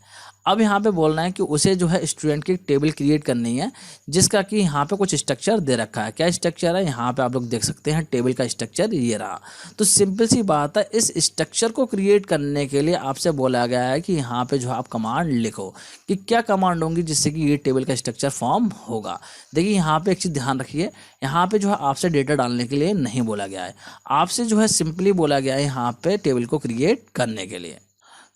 [SPEAKER 1] अब यहाँ पे बोलना है कि उसे जो है स्टूडेंट की टेबल क्रिएट करनी है जिसका कि यहाँ पे कुछ स्ट्रक्चर दे रखा है। क्या स्ट्रक्चर है, यहाँ पे आप लोग देख सकते हैं टेबल का स्ट्रक्चर ये रहा। तो सिंपल सी बात है, इस स्ट्रक्चर को क्रिएट करने के लिए आपसे बोला गया है कि यहाँ पे जो आप कमांड लिखो कि क्या कमांड होंगी जिससे कि ये टेबल का स्ट्रक्चर फॉर्म होगा। देखिए यहाँ पे एक चीज़ ध्यान रखिए, यहाँ पे जो है आपसे डेटा डालने के लिए नहीं बोला गया है, आपसे जो है सिंपली बोला गया है यहाँ पे टेबल को क्रिएट करने के लिए।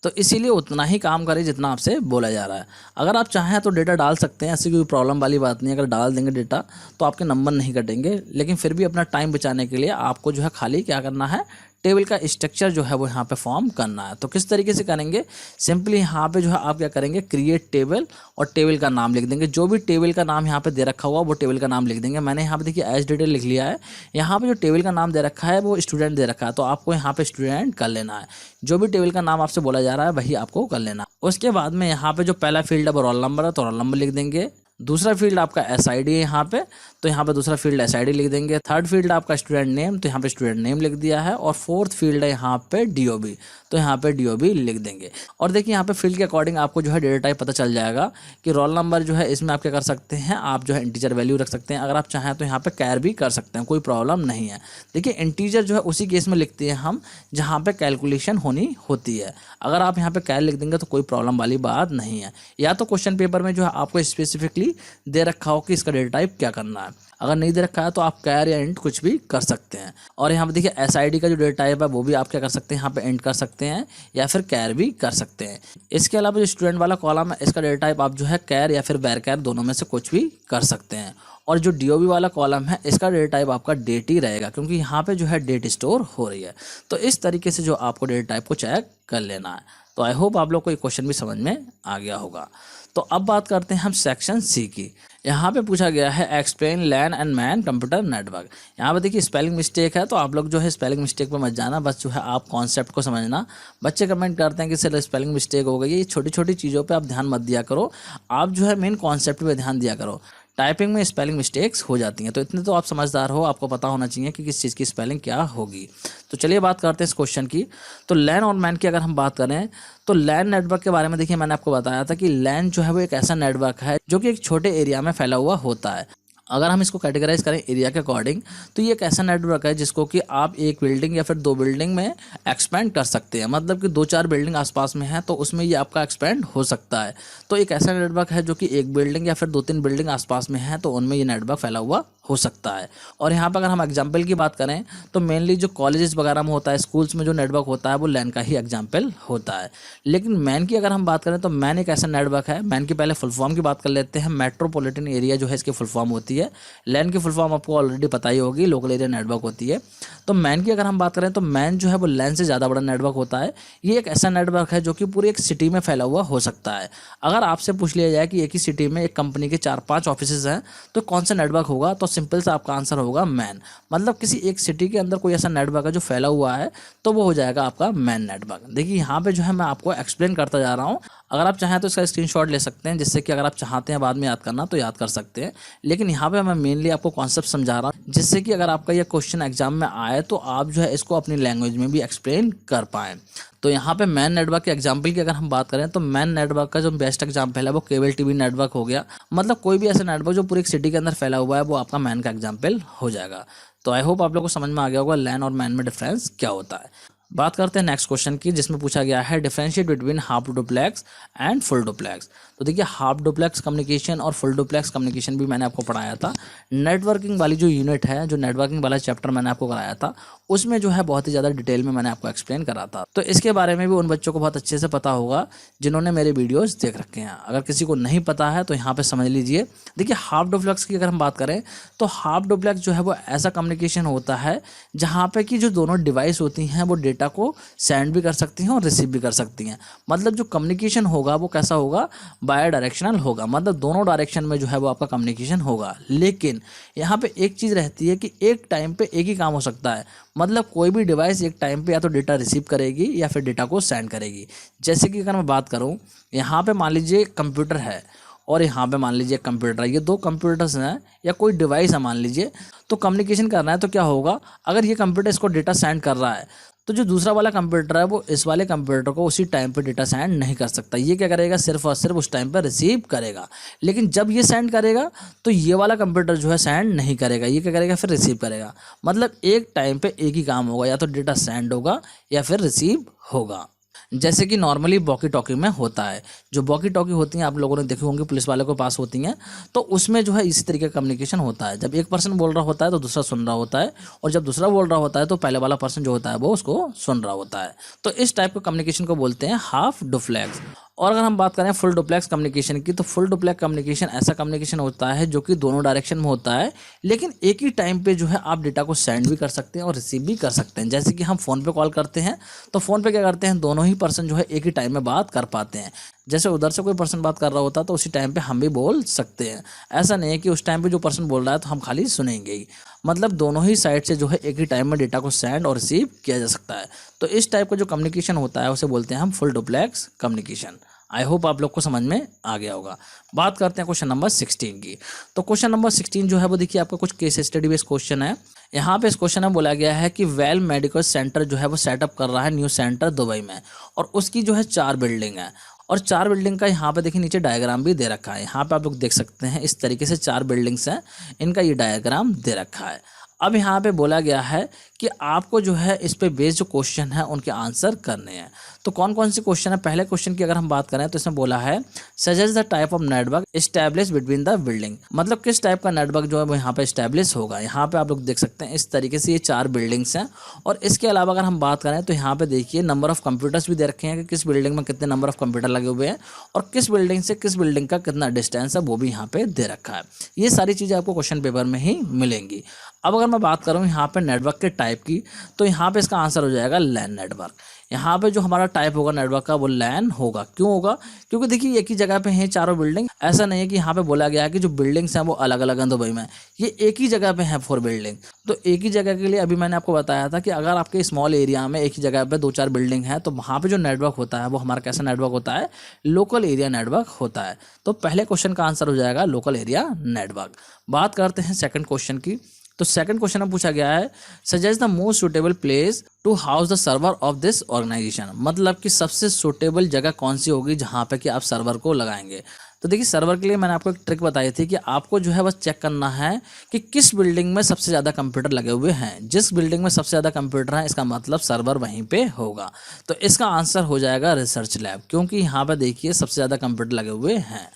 [SPEAKER 1] तो इसीलिए उतना ही काम करें जितना आपसे बोला जा रहा है। अगर आप चाहें तो डेटा डाल सकते हैं, ऐसी कोई प्रॉब्लम वाली बात नहीं है। अगर डाल देंगे डेटा तो आपके नंबर नहीं कटेंगे, लेकिन फिर भी अपना टाइम बचाने के लिए आपको जो है खाली क्या करना है, टेबल का स्ट्रक्चर जो है वो यहाँ पे फॉर्म करना है। तो किस तरीके से करेंगे, सिंपली यहाँ पे जो है आप क्या करेंगे, क्रिएट टेबल और टेबल का नाम लिख देंगे। जो भी टेबल का नाम यहाँ पे दे रखा हुआ वो टेबल का नाम लिख देंगे। मैंने यहाँ पे देखिए एज डिटेल लिख लिया है। यहाँ पे जो टेबल का नाम दे रखा है वो स्टूडेंट दे रखा है, तो आपको यहाँ पे स्टूडेंट कर लेना है। जो भी टेबल का नाम आपसे बोला जा रहा है वही आपको कर लेना है। उसके बाद में यहाँ पे जो पहला फील्ड है वो रोल नंबर है, तो रोल नंबर लिख देंगे। दूसरा फील्ड आपका SID है यहाँ पे, तो यहाँ पे दूसरा फील्ड SID लिख देंगे। थर्ड फील्ड आपका स्टूडेंट नेम, तो यहाँ पे स्टूडेंट नेम लिख दिया है। और फोर्थ फील्ड है यहाँ पे DOB, तो यहाँ पे DOB लिख देंगे। और देखिए यहाँ पे फील्ड के अकॉर्डिंग आपको जो है डेटा टाइप पता चल जाएगा कि रोल नंबर जो है इसमें आप क्या कर सकते हैं, आप जो है इंटीजर वैल्यू रख सकते हैं। अगर आप चाहें तो यहाँ पे कैर भी कर सकते हैं, कोई प्रॉब्लम नहीं है। देखिए इंटीजर जो है उसी केस में लिखते हैं हम जहाँ पे कैलकुलेशन होनी होती है। अगर आप यहाँ पे कैर लिख देंगे तो कोई प्रॉब्लम वाली बात नहीं है। या तो क्वेश्चन पेपर में जो है आपको स्पेसिफिकली दे रखा हो कि इसका डेटा टाइप क्या करना है, अगर नहीं दे रखा है तो आप कैर या इंट कुछ भी कर सकते हैं। और यहाँ पे देखिए SID का जो डेटा टाइप है वो भी आप क्या कर सकते हैं, यहाँ पे इंट कर सकते हैं या फिर कैर भी कर सकते हैं। इसके अलावा जो स्टूडेंट वाला कॉलम है इसका डेटा टाइप आप जो है कैर या फिर वैर कैर दोनों में से कुछ भी कर सकते हैं। और जो DOB वाला कॉलम है इसका डेटा टाइप आपका डेट ही रहेगा, क्योंकि यहाँ पे जो है डेट स्टोर हो रही है। तो इस तरीके से जो आपको डेटा टाइप को चेक कर लेना है। तो आई होप आप लोग को ये क्वेश्चन भी समझ में आ गया होगा। तो अब बात करते हैं हम सेक्शन C की। यहाँ पे पूछा गया है explain LAN and MAN computer network. यहाँ पे देखिए स्पेलिंग मिस्टेक है, तो आप लोग जो है स्पेलिंग मिस्टेक पे मत जाना, बस जो है आप कॉन्सेप्ट को समझना। बच्चे कमेंट करते हैं कि सर स्पेलिंग मिस्टेक हो गई है, ये छोटी छोटी चीज़ों पे आप ध्यान मत दिया करो, आप जो है मेन कॉन्सेप्ट पे ध्यान दिया करो। टाइपिंग में स्पेलिंग मिस्टेक्स हो जाती हैं, तो इतने तो आप समझदार हो, आपको पता होना चाहिए कि किस चीज़ की स्पेलिंग क्या होगी। तो चलिए बात करते हैं इस क्वेश्चन की। तो लैन और मैन की अगर हम बात करें तो लैन नेटवर्क के बारे में देखिए मैंने आपको बताया था कि लैन जो है वो एक ऐसा नेटवर्क है जो कि एक छोटे एरिया में फैला हुआ होता है। अगर हम इसको कैटेगराइज करें एरिया के अकॉर्डिंग तो ये एक ऐसा नेटवर्क है जिसको कि आप एक बिल्डिंग या फिर 2 बिल्डिंग में एक्सपेंड कर सकते हैं। मतलब कि 2-4 बिल्डिंग आसपास में है तो उसमें ये आपका एक्सपेंड हो सकता है। तो एक ऐसा नेटवर्क है जो कि एक बिल्डिंग या फिर 2-3 बिल्डिंग आसपास में है तो उनमें ये नेटवर्क फैला हुआ हो सकता है। और यहाँ पर अगर हम एग्जाम्पल की बात करें तो मेनली जो कॉलेजेस वगैरह में होता है, स्कूल्स में जो नेटवर्क होता है वो लैन का ही एग्जाम्पल होता है। लेकिन मैन की अगर हम बात करें तो मैन एक ऐसा नेटवर्क है, मैन की पहले फुल फॉर्म की बात कर लेते हैं। मेट्रोपॉलिटन एरिया जो है इसकी फुल फॉर्म होती है। लैन की फुल फॉर्म आपको ऑलरेडी पता ही होगी, लोकल एरिया नेटवर्क होती है। तो मैन की अगर हम बात करें तो मैन जो है वो लैन से ज़्यादा बड़ा नेटवर्क होता है। ये एक ऐसा नेटवर्क है जो कि पूरी एक सिटी में फैला हुआ हो सकता है। अगर आपसे पूछ लिया जाए कि एक ही सिटी में एक कंपनी के 4-5 ऑफिसेज हैं तो कौन सा नेटवर्क होगा, तो सिंपल सा आपका आंसर होगा मैन। मतलब किसी एक सिटी के अंदर कोई ऐसा नेटवर्क है जो फैला हुआ है तो वो हो जाएगा आपका मैन नेटवर्क। देखिए यहाँ पे जो है मैं आपको एक्सप्लेन करता जा रहा हूँ। अगर आप चाहें तो इसका स्क्रीनशॉट ले सकते हैं, जिससे कि अगर आप चाहते हैं बाद में याद करना तो याद कर सकते हैं। लेकिन यहाँ पे मैं मेनली आपको कॉन्सेप्ट समझा रहा हूँ, जिससे कि अगर आपका ये क्वेश्चन एग्जाम में आए तो आप जो है इसको अपनी लैंग्वेज में भी एक्सप्लेन कर पाएँ। तो यहाँ पे मैन नेटवर्क के एग्जाम्पल की अगर हम बात करें तो मैन नेटवर्क का जो बेस्ट एग्जाम्पल है वो केबल टीवी नेटवर्क हो गया। मतलब कोई भी ऐसा नेटवर्क जो पूरी एक सिटी के अंदर फैला हुआ है वो आपका मैन का एग्जाम्पल हो जाएगा। तो आई होप आप लोगों को समझ में आ गया होगा लैन और मैन में डिफरेंस क्या होता है। बात करते हैं नेक्स्ट क्वेश्चन की, जिसमें पूछा गया है differentiate between half duplex and full duplex. तो देखिए हाफ डुप्लेक्स कम्युनिकेशन और फुल डुप्लेक्स कम्युनिकेशन भी मैंने आपको पढ़ाया था। नेटवर्किंग वाली जो यूनिट है, जो नेटवर्किंग वाला चैप्टर मैंने आपको कराया था, उसमें जो है बहुत ही ज़्यादा डिटेल में मैंने आपको एक्सप्लेन करा था। तो इसके बारे में भी उन बच्चों को बहुत अच्छे से पता होगा जिन्होंने मेरे वीडियोस देख रखे हैं। अगर किसी को नहीं पता है तो यहाँ पे समझ लीजिए। देखिए हाफ डुप्लेक्स की अगर हम बात करें तो हाफ डुप्लेक्स जो है वो ऐसा कम्युनिकेशन होता है जहाँ पे कि जो दोनों डिवाइस होती हैं वो डेटा को सेंड भी कर सकती हैं और रिसीव भी कर सकती हैं। मतलब जो कम्युनिकेशन होगा वो कैसा होगा, बाय डायरेक्शनल होगा। मतलब दोनों डायरेक्शन में जो है वो आपका कम्युनिकेशन होगा। लेकिन यहाँ पे एक चीज़ रहती है कि एक टाइम पे एक ही काम हो सकता है। मतलब कोई भी डिवाइस एक टाइम पे या तो डेटा रिसीव करेगी या फिर डेटा को सेंड करेगी। जैसे कि अगर मैं बात करूँ, यहाँ पे मान लीजिए कंप्यूटर है और यहाँ पे मान लीजिए कंप्यूटर है, ये दो कंप्यूटर्स हैं या कोई डिवाइस है मान लीजिए। तो कम्युनिकेशन करना है तो क्या होगा, अगर ये कंप्यूटर इसको डेटा सेंड कर रहा है तो जो दूसरा वाला कंप्यूटर है वो इस वाले कंप्यूटर को उसी टाइम पे डेटा सेंड नहीं कर सकता। ये क्या करेगा, सिर्फ और सिर्फ उस टाइम पे रिसीव करेगा। लेकिन जब ये सेंड करेगा तो ये वाला कंप्यूटर जो है सेंड नहीं करेगा, ये क्या करेगा, फिर रिसीव करेगा। मतलब एक टाइम पे एक ही काम होगा, या तो डेटा सेंड होगा या फिर रिसीव होगा। जैसे कि नॉर्मली वॉकी टॉकी में होता है। जो वॉकी टॉकी होती हैं आप लोगों ने देखी होंगी, पुलिस वाले के पास होती हैं। तो उसमें जो है इसी तरीके का कम्युनिकेशन होता है। जब एक पर्सन बोल रहा होता है तो दूसरा सुन रहा होता है, और जब दूसरा बोल रहा होता है तो पहले वाला पर्सन जो होता है वो उसको सुन रहा होता है। तो इस टाइप के कम्युनिकेशन को बोलते हैं हाफ डुप्लेक्स। और अगर हम बात करें फुल डुप्लेक्स कम्युनिकेशन की, तो फुल डुप्लेक्स कम्युनिकेशन ऐसा कम्युनिकेशन होता है जो कि दोनों डायरेक्शन में होता है, लेकिन एक ही टाइम पे जो है आप डेटा को सेंड भी कर सकते हैं और रिसीव भी कर सकते हैं। जैसे कि हम फ़ोन पे कॉल करते हैं तो फ़ोन पे क्या करते हैं, दोनों ही पर्सन जो है एक ही टाइम में बात कर पाते हैं। जैसे उधर से कोई पर्सन बात कर रहा होता है तो उसी टाइम पे हम भी बोल सकते हैं। ऐसा नहीं है कि उस टाइम पे जो पर्सन बोल रहा है तो हम खाली सुनेंगे ही। मतलब दोनों ही साइड से जो है एक ही टाइम में डेटा को सेंड और रिसीव किया जा सकता है। तो इस टाइप का जो कम्युनिकेशन होता है उसे बोलते हैं हम full duplex communication. I hope आप लोग को समझ में आ गया होगा। बात करते हैं क्वेश्चन नंबर 16 की। तो क्वेश्चन नंबर 16 जो है वो देखिए आपका कुछ केस स्टडी बेस्ड क्वेश्चन है। यहाँ पे इस क्वेश्चन में बोला गया है कि वेल मेडिकल सेंटर जो है वो सेटअप कर रहा है न्यू सेंटर दुबई में, और उसकी जो है 4 बिल्डिंग है, और 4 बिल्डिंग का यहाँ पे देखिए नीचे डायग्राम भी दे रखा है। यहाँ पे आप लोग देख सकते हैं इस तरीके से 4 बिल्डिंग्स हैं, इनका ये डायग्राम दे रखा है। अब यहाँ पे बोला गया है कि आपको जो है इस पे बेस्ड जो क्वेश्चन है उनके आंसर करने हैं। तो कौन कौन से क्वेश्चन है, पहले क्वेश्चन की अगर हम बात करें तो इसमें बोला है suggest the type of network establish between the building. मतलब किस टाइप का नेटवर्क जो है वो यहाँ पे एस्टैब्लिश होगा। यहाँ पे आप लोग देख सकते हैं इस तरीके से ये 4 बिल्डिंग्स हैं। और इसके अलावा अगर हम बात करें तो यहाँ पे देखिए नंबर ऑफ कंप्यूटर्स भी दे रखे हैं कि किस बिल्डिंग में कितने नंबर ऑफ कंप्यूटर लगे हुए हैं, और किस बिल्डिंग से किस बिल्डिंग का कितना डिस्टेंस है वो भी यहाँ पे दे रखा है। ये सारी चीज़ें आपको क्वेश्चन पेपर में ही मिलेंगी। अब अगर मैं बात करूँ यहाँ पे नेटवर्क के टाइप की, तो यहाँ पे इसका आंसर हो जाएगा लैन नेटवर्क। यहाँ पे जो हमारा टाइप होगा नेटवर्क का वो लैन होगा। क्यों होगा, क्योंकि देखिए एक ही जगह पे हैं चारों बिल्डिंग। ऐसा नहीं है कि यहाँ पे बोला गया है कि जो बिल्डिंग्स हैं वो अलग अलग हैं दुबई में, ये एक ही जगह पे हैं 4 बिल्डिंग। तो एक ही जगह के लिए अभी मैंने आपको बताया था कि अगर आपके स्मॉल एरिया में एक ही जगह पे 2-4 बिल्डिंग है तो वहाँ पे जो नेटवर्क होता है वो हमारा कैसा नेटवर्क होता है, लोकल एरिया नेटवर्क होता है। तो पहले क्वेश्चन का आंसर हो जाएगा लोकल एरिया नेटवर्क। बात करते हैं सेकंड क्वेश्चन की। तो सेकंड क्वेश्चन में पूछा गया है suggest the most suitable place to house the server of this organisation. मतलब कि सबसे सुटेबल जगह कौन सी होगी जहाँ पे कि आप सर्वर को लगाएंगे। तो देखिए सर्वर के लिए मैंने आपको एक ट्रिक बताई थी कि आपको जो है बस चेक करना है कि किस बिल्डिंग में सबसे ज़्यादा कंप्यूटर लगे हुए हैं। जिस बिल्डिंग में सबसे ज़्यादा कंप्यूटर हैं इसका मतलब सर्वर वहीं पे होगा। तो इसका आंसर हो जाएगा रिसर्च लैब, क्योंकि यहाँ पर देखिए सबसे ज़्यादा कंप्यूटर लगे हुए हैं।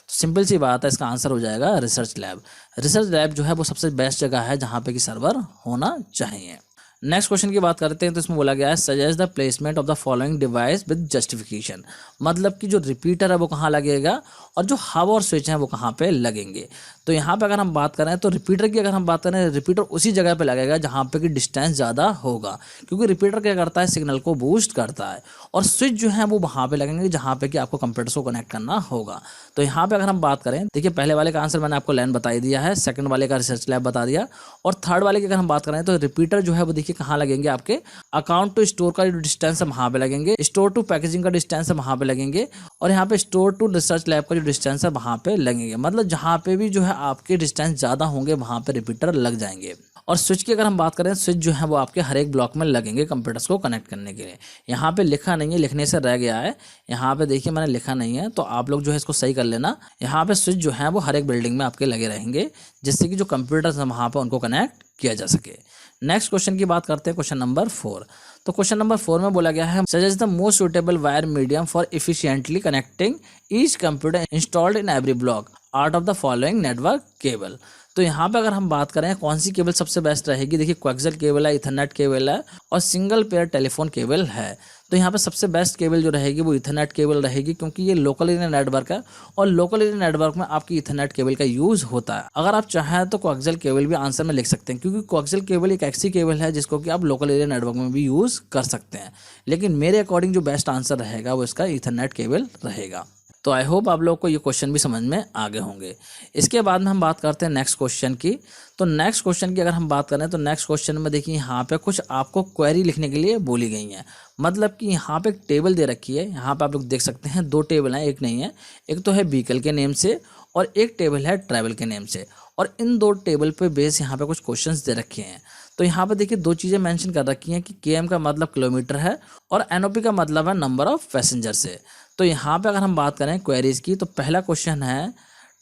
[SPEAKER 1] सिंपल सी बात है, इसका आंसर हो जाएगा रिसर्च लैब। रिसर्च लैब जो है वो सबसे बेस्ट जगह है जहाँ पे कि सर्वर होना चाहिए। नेक्स्ट क्वेश्चन की बात करते हैं तो इसमें बोला गया है suggest the placement of the following device with justification. मतलब कि जो रिपीटर है वो कहाँ लगेगा और जो हब और स्विच हैं वो कहाँ पे लगेंगे। तो यहाँ पे अगर हम बात करें तो रिपीटर की अगर हम बात करें, रिपीटर उसी जगह पे लगेगा जहाँ पे कि डिस्टेंस ज़्यादा होगा, क्योंकि रिपीटर क्या करता है, सिग्नल को बूस्ट करता है। और स्विच जो है वो वहाँ पे लगेंगे जहाँ पे कि आपको कंप्यूटर्स को कनेक्ट करना होगा। तो यहाँ पे अगर हम बात करें, देखिए पहले वाले का आंसर मैंने आपको लैन बता ही दिया है, सेकंड वाले का रिसर्च लैब बता दिया, और थर्ड वाले की अगर हम बात करें तो रिपीटर जो है वो देखिए कहाँ लगेंगे, आपके अकाउंट टू स्टोर का जो डिस्टेंस है वहाँ पे लगेंगे, स्टोर टू पैकेजिंग का डिस्टेंस है वहाँ पे लगेंगे, और यहाँ पे स्टोर टू रिसर्च लैब का जो डिस्टेंस है वहाँ पे लगेंगे। मतलब जहाँ पे भी जो है आपके डिस्टेंस ज़्यादा होंगे वहाँ पे रिपीटर लग जाएंगे। और स्विच की अगर हम बात करें, स्विच जो है वो आपके हर एक ब्लॉक में लगेंगे कंप्यूटर्स को कनेक्ट करने के लिए। यहाँ पे लिखा नहीं है, लिखने से रह गया है, यहाँ पे देखिए मैंने लिखा नहीं है, तो आप लोग जो है इसको सही कर लेना। यहाँ पे स्विच जो है वो हर एक बिल्डिंग में आपके लगे रहेंगे, जिससे कि जो कंप्यूटर्स हैं वहाँ पे उनको कनेक्ट किया जा सके। नेक्स्ट क्वेश्चन की बात करते हैं, क्वेश्चन नंबर 4। तो क्वेश्चन नंबर 4 में बोला गया है, suggest the most suitable wire medium for efficiently connecting each computer installed in every block out of the following network cable. तो यहाँ पे अगर हम बात करें कौन सी केबल सबसे बेस्ट रहेगी, देखिए कोएक्सियल केबल है, इथरनेट केबल है, और सिंगल पेयर टेलीफोन केबल है। तो यहाँ पे सबसे बेस्ट केबल जो रहेगी वो इथरनेट केबल रहेगी, क्योंकि ये लोकल एरिया नेटवर्क है, और लोकल एरिया नेटवर्क में आपकी इथरनेट केबल का यूज होता है। अगर आप चाहें तो कोएक्सियल केबल भी आंसर में लिख सकते हैं, क्योंकि कोएक्सियल केबल एक ऐसी केबल है जिसको कि आप लोकल एरिया नेटवर्क में भी यूज कर सकते हैं। लेकिन मेरे अकॉर्डिंग जो बेस्ट आंसर रहेगा वो इसका इथरनेट केबल रहेगा। तो आई होप आप लोग को ये क्वेश्चन भी समझ में आ गए होंगे। इसके बाद में हम बात करते हैं नेक्स्ट क्वेश्चन की। तो नेक्स्ट क्वेश्चन की अगर हम बात करें तो नेक्स्ट क्वेश्चन में देखिए यहाँ पे कुछ आपको क्वेरी लिखने के लिए बोली गई है। मतलब कि यहाँ पे एक टेबल दे रखी है, यहाँ पे आप लोग देख सकते हैं 2 टेबल हैं, एक नहीं है। एक तो है व्हीकल के नेम से और एक टेबल है ट्रैवल के नेम से, और इन 2 टेबल पे बेस यहाँ पे कुछ क्वेश्चंस दे रखे हैं। तो यहाँ पे देखिए 2 चीज़ें मेंशन कर रखी हैं कि केएम का मतलब किलोमीटर है और एनओपी का मतलब है नंबर ऑफ पैसेंजर से। तो यहाँ पे अगर हम बात करें क्वेरीज की, तो पहला क्वेश्चन है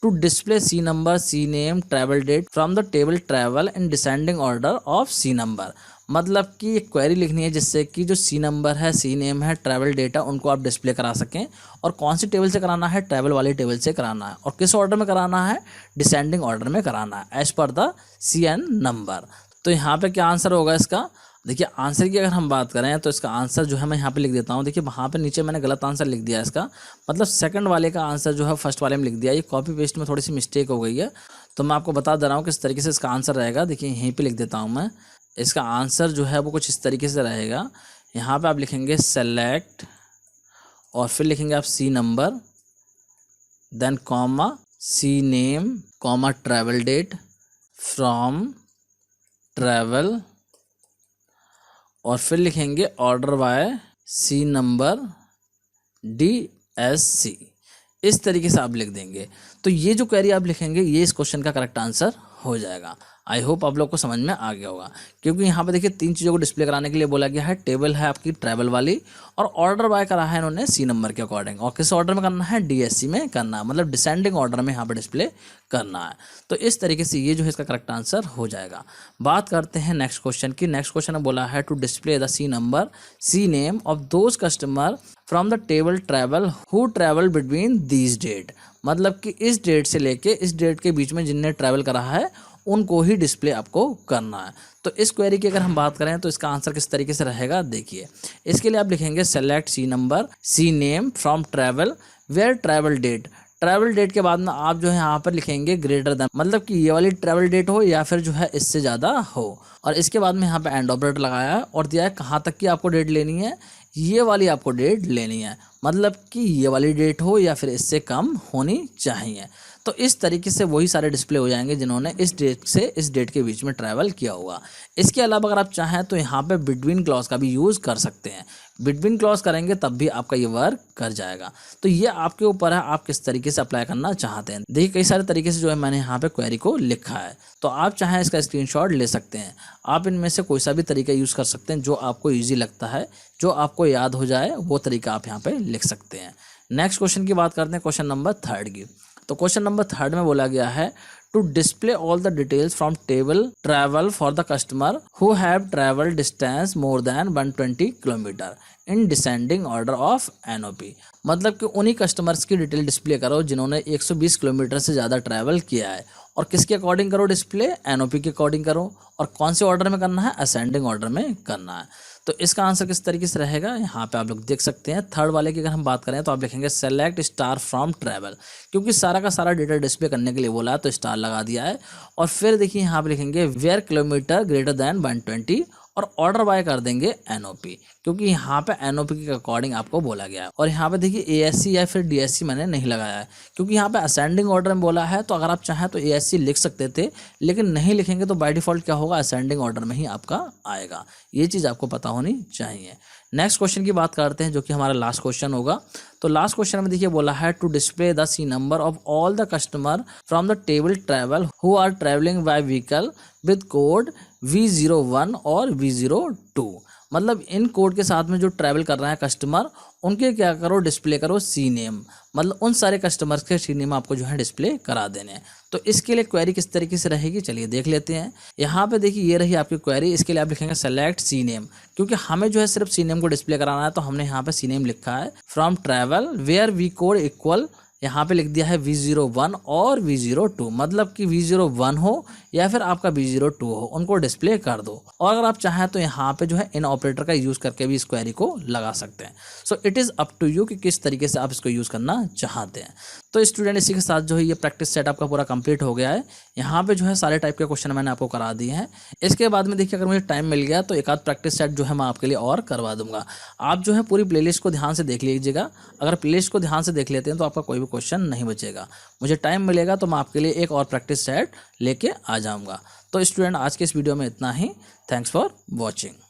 [SPEAKER 1] to display C number, C name, travel date from the table travel in descending order of C number. मतलब कि एक क्वेरी लिखनी है जिससे कि जो सी नंबर है, सी नेम है, ट्रैवल डेटा उनको आप डिस्प्ले करा सकें, और कौन सी टेबल से कराना है, ट्रैवल वाली टेबल से कराना है, और किस ऑर्डर में कराना है, डिसेंडिंग ऑर्डर में कराना है as per the CN number. तो यहाँ पे क्या आंसर होगा इसका, देखिए आंसर की अगर हम बात करें तो इसका आंसर जो है मैं यहाँ पे लिख देता हूँ। देखिए वहाँ पे नीचे मैंने गलत आंसर लिख दिया इसका, मतलब सेकंड वाले का आंसर जो है फर्स्ट वाले में लिख दिया। ये कॉपी पेस्ट में थोड़ी सी मिस्टेक हो गई है, तो मैं आपको बता दे रहा हूँ किस तरीके से इसका आंसर रहेगा। देखिए यहीं पे लिख देता हूँ मैं, इसका आंसर जो है वो कुछ इस तरीके से रहेगा। यहाँ पे आप लिखेंगे सेलेक्ट, और फिर लिखेंगे आप C number, then comma C name, comma travel date from travel, और फिर लिखेंगे order by C number DSC। इस तरीके से आप लिख देंगे, तो ये जो क्वेरी आप लिखेंगे ये इस क्वेश्चन का करेक्ट आंसर हो जाएगा। आई होप आप लोग को समझ में आ गया होगा, क्योंकि यहाँ पे देखिए 3 चीज़ों को डिस्प्ले कराने के लिए बोला गया है। टेबल है आपकी ट्रैवल वाली, और ऑर्डर बाय करा है इन्होंने सी नंबर के अकॉर्डिंग, और किस ऑर्डर में करना है, DSC में करना है, मतलब डिसेंडिंग ऑर्डर में यहाँ पे डिस्प्ले करना है। तो इस तरीके से ये जो है इसका करेक्ट आंसर हो जाएगा। बात करते हैं नेक्स्ट क्वेश्चन की। नेक्स्ट क्वेश्चन में बोला है to display the C number, C name of those customer from the table travel who travel between these date. मतलब कि इस डेट से लेके इस डेट के बीच में जिनने ट्रैवल करा है उनको ही डिस्प्ले आपको करना है। तो इस क्वेरी की अगर हम बात करें तो इसका आंसर किस तरीके से रहेगा, देखिए इसके लिए आप लिखेंगे select C number, C name from travel where travel date. Travel date के बाद में आप जो है यहाँ पर लिखेंगे ग्रेटर देन, मतलब कि ये वाली ट्रैवल डेट हो या फिर जो है इससे ज़्यादा हो, और इसके बाद में यहाँ पे एंड ऑपरेटर लगाया है और दिया है कहाँ तक की आपको डेट लेनी है, ये वाली आपको डेट लेनी है, मतलब कि ये वाली डेट हो या फिर इससे कम होनी चाहिए। तो इस तरीके से वही सारे डिस्प्ले हो जाएंगे जिन्होंने इस डेट से इस डेट के बीच में ट्रैवल किया होगा। इसके अलावा अगर आप चाहें तो यहाँ पे बिटवीन क्लॉज का भी यूज़ कर सकते हैं, बिटवीन क्लॉज करेंगे तब भी आपका ये वर्क कर जाएगा। तो ये आपके ऊपर है आप किस तरीके से अप्लाई करना चाहते हैं। देखिए कई सारे तरीके से जो है मैंने यहाँ पे क्वेरी को लिखा है, तो आप चाहें इसका स्क्रीनशॉट ले सकते हैं। आप इनमें से कोई सा भी तरीका यूज़ कर सकते हैं जो आपको ईजी लगता है, जो आपको याद हो जाए वो तरीका आप यहाँ पे लिख सकते हैं। नेक्स्ट क्वेश्चन की बात करते हैं, क्वेश्चन नंबर 3 की। तो क्वेश्चन नंबर 3 में बोला गया है to display all the details from table travel for the customer who have travel distance more than 120 kilometer in descending order of NOP. मतलब कि उन्हीं कस्टमर्स की डिटेल डिस्प्ले करो जिन्होंने 120 किलोमीटर से ज़्यादा ट्रैवल किया है, और किसके अकॉर्डिंग करो डिस्प्ले, एनओपी के अकॉर्डिंग करो, और कौन से ऑर्डर में करना है, असेंडिंग ऑर्डर में करना है। तो इसका आंसर किस तरीके से रहेगा, यहाँ पे आप लोग देख सकते हैं। थर्ड वाले की अगर हम बात करें तो आप लिखेंगे सेलेक्ट स्टार फ्रॉम ट्रैवल, क्योंकि सारा का सारा डेटा डिस्प्ले करने के लिए बोला है तो स्टार लगा दिया है। और फिर देखिए यहाँ पे लिखेंगे वेयर किलोमीटर ग्रेटर देन 120, और ऑर्डर बाय कर देंगे एनओपी, क्योंकि यहाँ पे एनओपी के अकॉर्डिंग आपको बोला गया है। और यहाँ पे देखिए एएससी या फिर डीएससी मैंने नहीं लगाया है, क्योंकि यहाँ पे असेंडिंग ऑर्डर में बोला है। तो अगर आप चाहें तो एएससी लिख सकते थे, लेकिन नहीं लिखेंगे तो बाय डिफॉल्ट क्या होगा, असेंडिंग ऑर्डर में ही आपका आएगा। ये चीज़ आपको पता होनी चाहिए। नेक्स्ट क्वेश्चन की बात करते हैं, जो कि हमारा लास्ट क्वेश्चन होगा। तो लास्ट क्वेश्चन में देखिए बोला है to display the C number of all the customer from the table travel who are travelling by vehicle with code V01 और V02। मतलब इन कोड के साथ में जो ट्रैवल कर रहा है कस्टमर, उनके क्या करो, डिस्प्ले करो सी नेम। मतलब उन सारे कस्टमर्स के सी नेम आपको जो है डिस्प्ले करा देने हैं। तो इसके लिए क्वेरी किस तरीके से रहेगी, चलिए देख लेते हैं। यहाँ पे देखिए ये रही आपकी क्वेरी। इसके लिए आप लिखेंगे सेलेक्ट सी नेम, क्योंकि हमें जो है सिर्फ सी नेम को डिस्प्ले कराना है। तो हमने यहाँ पे सी नेम लिखा है from travel where V code equal, यहाँ पे लिख दिया है V01 और V02। मतलब कि V01 हो या फिर आपका V02 हो, उनको डिस्प्ले कर दो। और अगर आप चाहें तो यहाँ पे जो है इन ऑपरेटर का यूज़ करके भी इस क्वेरी को लगा सकते हैं। So it is up to you कि किस तरीके से आप इसको यूज़ करना चाहते हैं। तो स्टूडेंट इसी के साथ जो है ये प्रैक्टिस सेट आपका पूरा कंप्लीट हो गया है। यहाँ पे जो है सारे टाइप के क्वेश्चन मैंने आपको करा दिए हैं। इसके बाद में देखिए अगर मुझे टाइम मिल गया तो एक आध प्रैक्टिस सेट जो है मैं आपके लिए और करवा दूंगा। आप जो है पूरी प्लेलिस्ट को ध्यान से देख लीजिएगा। अगर प्लेलिस्ट को ध्यान से देख लेते हैं तो आपका कोई भी क्वेश्चन नहीं बचेगा। मुझे टाइम मिलेगा तो मैं आपके लिए एक और प्रैक्टिस सेट लेके आ जाऊँगा। तो स्टूडेंट आज के इस वीडियो में इतना ही। Thanks for watching.